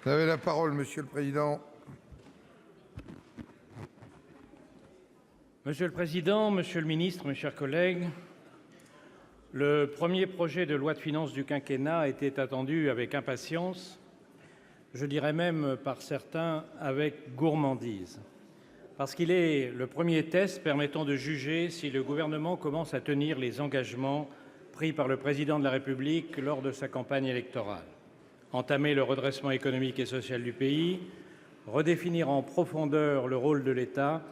Vous avez la parole, Monsieur le Président. Monsieur le Président, Monsieur le Ministre, mes chers collègues, le premier projet de loi de finances du quinquennat était attendu avec impatience, je dirais même par certains avec gourmandise, parce qu'il est le premier test permettant de juger si le gouvernement commence à tenir les engagements pris par le Président de la République lors de sa campagne électorale. Entamer le redressement économique et social du pays, redéfinir en profondeur le rôle de l'État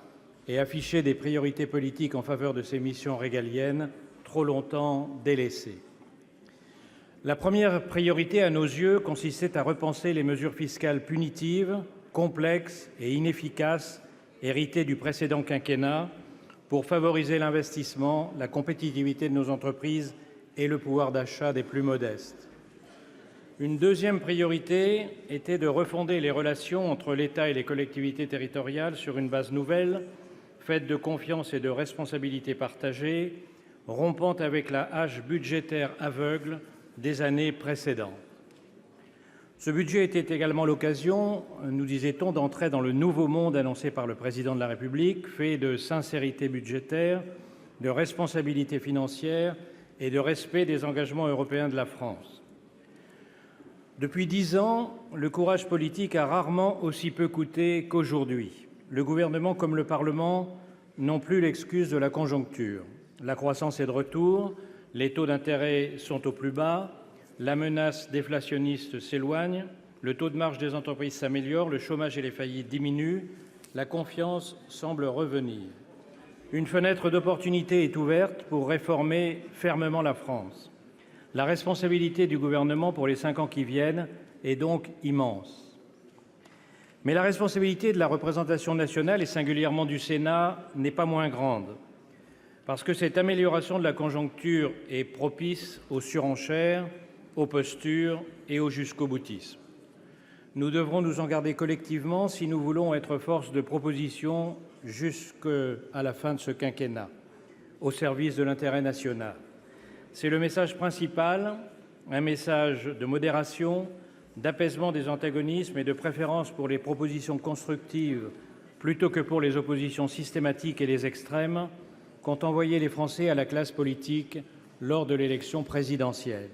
et afficher des priorités politiques en faveur de ses missions régaliennes, trop longtemps délaissées. La première priorité, à nos yeux, consistait à repenser les mesures fiscales punitives, complexes et inefficaces héritées du précédent quinquennat pour favoriser l'investissement, la compétitivité de nos entreprises et le pouvoir d'achat des plus modestes. Une deuxième priorité était de refonder les relations entre l'État et les collectivités territoriales sur une base nouvelle, faite de confiance et de responsabilités partagées, rompant avec la hache budgétaire aveugle des années précédentes. Ce budget était également l'occasion, nous disait-on, d'entrer dans le nouveau monde annoncé par le Président de la République, fait de sincérité budgétaire, de responsabilité financière et de respect des engagements européens de la France. Depuis 10 ans, le courage politique a rarement aussi peu coûté qu'aujourd'hui. Le gouvernement comme le Parlement n'ont plus l'excuse de la conjoncture. La croissance est de retour, les taux d'intérêt sont au plus bas, la menace déflationniste s'éloigne, le taux de marge des entreprises s'améliore, le chômage et les faillites diminuent, la confiance semble revenir. Une fenêtre d'opportunité est ouverte pour réformer fermement la France. La responsabilité du gouvernement pour les 5 ans qui viennent est donc immense. Mais la responsabilité de la représentation nationale, et singulièrement du Sénat, n'est pas moins grande, parce que cette amélioration de la conjoncture est propice aux surenchères, aux postures et au jusqu'au-boutisme. Nous devrons nous en garder collectivement si nous voulons être force de proposition jusqu'à la fin de ce quinquennat, au service de l'intérêt national. C'est le message principal, un message de modération, d'apaisement des antagonismes et de préférence pour les propositions constructives plutôt que pour les oppositions systématiques et les extrêmes qu'ont envoyé les Français à la classe politique lors de l'élection présidentielle.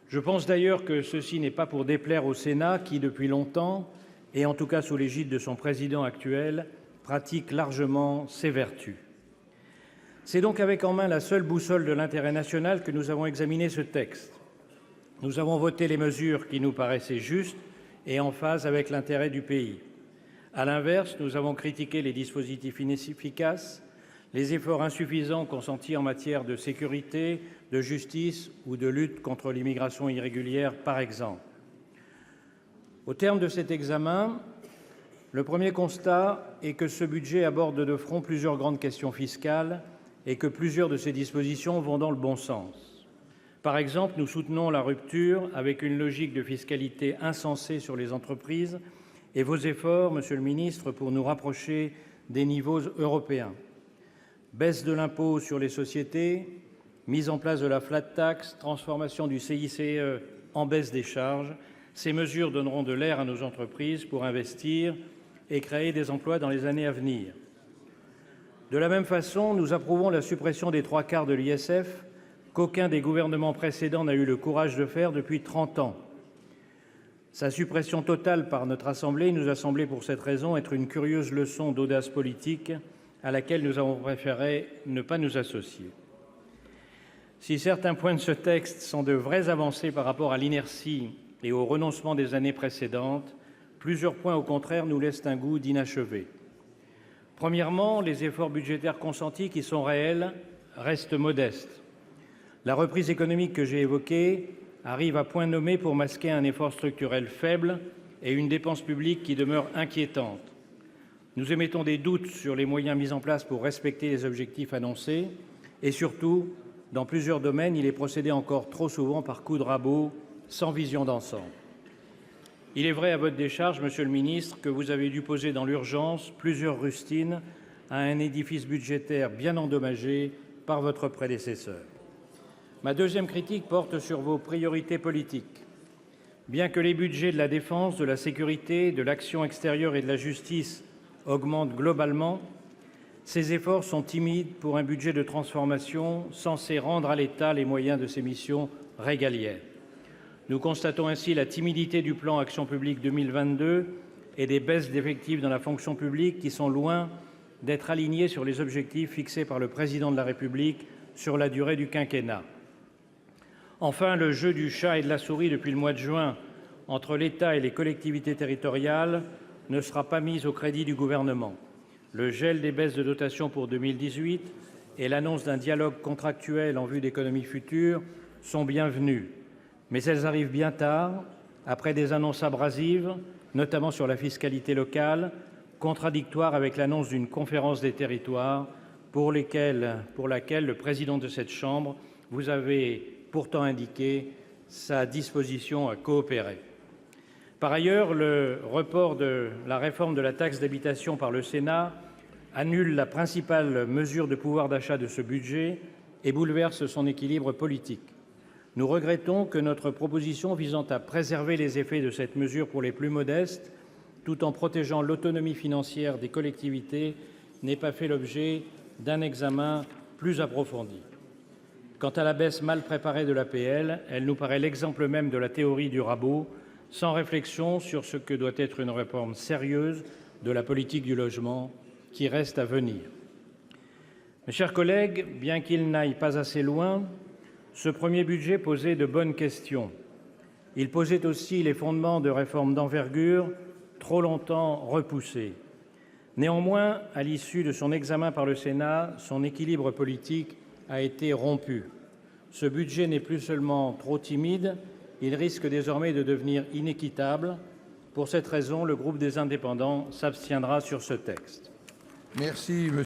Je pense d'ailleurs que ceci n'est pas pour déplaire au Sénat qui, depuis longtemps, et en tout cas sous l'égide de son président actuel, pratique largement ses vertus. C'est donc avec en main la seule boussole de l'intérêt national que nous avons examiné ce texte. Nous avons voté les mesures qui nous paraissaient justes et en phase avec l'intérêt du pays. À l'inverse, nous avons critiqué les dispositifs inefficaces, les efforts insuffisants consentis en matière de sécurité, de justice ou de lutte contre l'immigration irrégulière, par exemple. Au terme de cet examen, le premier constat est que ce budget aborde de front plusieurs grandes questions fiscales et que plusieurs de ces dispositions vont dans le bon sens. Par exemple, nous soutenons la rupture avec une logique de fiscalité insensée sur les entreprises et vos efforts, Monsieur le Ministre, pour nous rapprocher des niveaux européens. Baisse de l'impôt sur les sociétés, mise en place de la flat tax, transformation du CICE en baisse des charges, ces mesures donneront de l'air à nos entreprises pour investir et créer des emplois dans les années à venir. De la même façon, nous approuvons la suppression des 3/4 de l'ISF qu'aucun des gouvernements précédents n'a eu le courage de faire depuis 30 ans. Sa suppression totale par notre Assemblée nous a semblé pour cette raison être une curieuse leçon d'audace politique à laquelle nous avons préféré ne pas nous associer. Si certains points de ce texte sont de vraies avancées par rapport à l'inertie et au renoncement des années précédentes, plusieurs points, au contraire, nous laissent un goût d'inachevé. Premièrement, les efforts budgétaires consentis, qui sont réels, restent modestes. La reprise économique que j'ai évoquée arrive à point nommé pour masquer un effort structurel faible et une dépense publique qui demeure inquiétante. Nous émettons des doutes sur les moyens mis en place pour respecter les objectifs annoncés et surtout, dans plusieurs domaines, il est procédé encore trop souvent par coups de rabot, sans vision d'ensemble. Il est vrai à votre décharge, Monsieur le Ministre, que vous avez dû poser dans l'urgence plusieurs rustines à un édifice budgétaire bien endommagé par votre prédécesseur. Ma deuxième critique porte sur vos priorités politiques. Bien que les budgets de la défense, de la sécurité, de l'action extérieure et de la justice augmentent globalement, ces efforts sont timides pour un budget de transformation censé rendre à l'État les moyens de ses missions régaliennes. Nous constatons ainsi la timidité du plan Action publique 2022 et des baisses d'effectifs dans la fonction publique qui sont loin d'être alignées sur les objectifs fixés par le Président de la République sur la durée du quinquennat. Enfin, le jeu du chat et de la souris depuis le mois de juin entre l'État et les collectivités territoriales ne sera pas mis au crédit du Gouvernement. Le gel des baisses de dotation pour 2018 et l'annonce d'un dialogue contractuel en vue d'économies futures sont bienvenus, mais elles arrivent bien tard, après des annonces abrasives, notamment sur la fiscalité locale, contradictoires avec l'annonce d'une conférence des territoires pour laquelle le président de cette Chambre vous avait pourtant indiqué sa disposition à coopérer. Par ailleurs, le report de la réforme de la taxe d'habitation par le Sénat annule la principale mesure de pouvoir d'achat de ce budget et bouleverse son équilibre politique. Nous regrettons que notre proposition visant à préserver les effets de cette mesure pour les plus modestes, tout en protégeant l'autonomie financière des collectivités, n'ait pas fait l'objet d'un examen plus approfondi. Quant à la baisse mal préparée de l'APL, elle nous paraît l'exemple même de la théorie du rabot, sans réflexion sur ce que doit être une réforme sérieuse de la politique du logement qui reste à venir. Mes chers collègues, bien qu'il n'aille pas assez loin, ce premier budget posait de bonnes questions. Il posait aussi les fondements de réformes d'envergure trop longtemps repoussées. Néanmoins, à l'issue de son examen par le Sénat, son équilibre politique a été rompu. Ce budget n'est plus seulement trop timide, il risque désormais de devenir inéquitable. Pour cette raison, le groupe des Indépendants s'abstiendra sur ce texte. Merci,